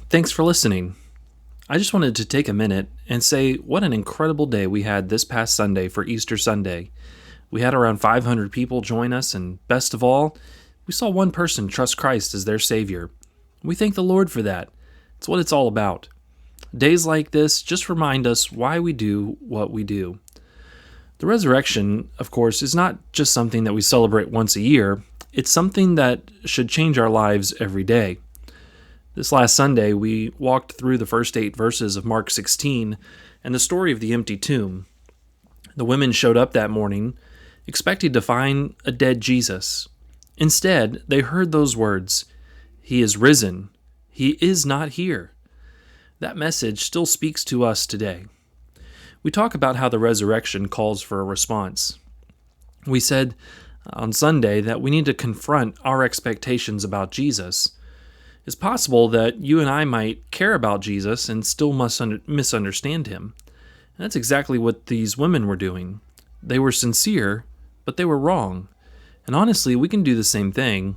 Thanks for listening. I just wanted to take a minute and say what an incredible day we had this past Sunday for Easter Sunday. We had around 500 people join us, and best of all, we saw one person trust Christ as their Savior. We thank the Lord for that. It's what it's all about. Days like this just remind us why we do what we do. The resurrection, of course, is not just something that we celebrate once a year. It's something that should change our lives every day. This last Sunday, we walked through the first 8 verses of Mark 16 and the story of the empty tomb. The women showed up that morning, expecting to find a dead Jesus. Instead, they heard those words, "He is risen. He is not here." That message still speaks to us today. We talk about how the resurrection calls for a response. We said on Sunday that we need to confront our expectations about Jesus. It's possible that you and I might care about Jesus and still misunderstand him. And that's exactly what these women were doing. They were sincere, but they were wrong. And honestly, we can do the same thing.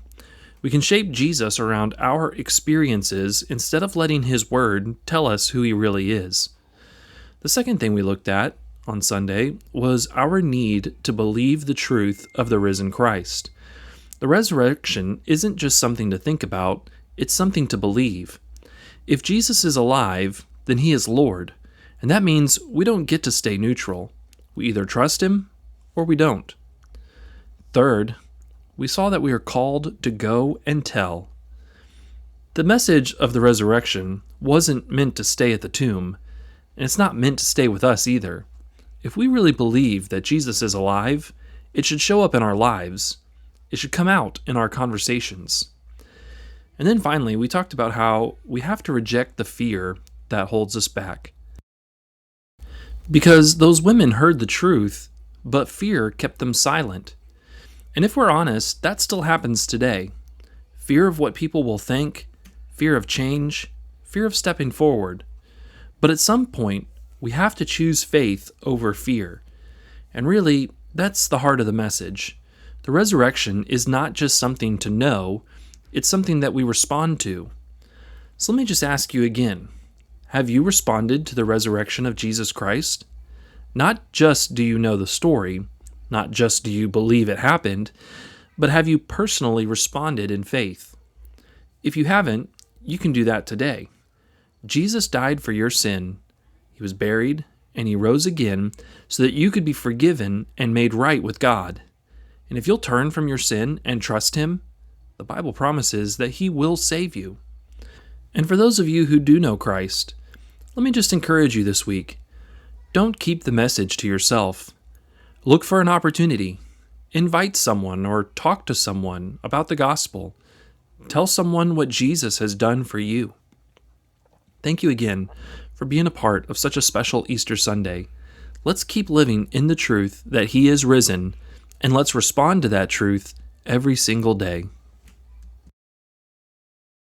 We can shape Jesus around our experiences instead of letting his word tell us who he really is. The second thing we looked at on Sunday was our need to believe the truth of the risen Christ. The resurrection isn't just something to think about, it's something to believe. If Jesus is alive, then he is Lord, and that means we don't get to stay neutral. We either trust him or we don't. Third, we saw that we are called to go and tell. The message of the resurrection wasn't meant to stay at the tomb, and it's not meant to stay with us either. If we really believe that Jesus is alive, it should show up in our lives. It should come out in our conversations. And then finally, we talked about how we have to reject the fear that holds us back. Because those women heard the truth, but fear kept them silent. And if we're honest, that still happens today. Fear of what people will think, fear of change, fear of stepping forward. But at some point, we have to choose faith over fear. And really, that's the heart of the message. The resurrection is not just something to know, it's something that we respond to. So let me just ask you again. Have you responded to the resurrection of Jesus Christ? Not just do you know the story, not just do you believe it happened, but have you personally responded in faith? If you haven't, you can do that today. Jesus died for your sin. He was buried, and he rose again so that you could be forgiven and made right with God. And if you'll turn from your sin and trust him, the Bible promises that he will save you. And for those of you who do know Christ, let me just encourage you this week. Don't keep the message to yourself. Look for an opportunity. Invite someone or talk to someone about the gospel. Tell someone what Jesus has done for you. Thank you again for being a part of such a special Easter Sunday. Let's keep living in the truth that he is risen, and let's respond to that truth every single day.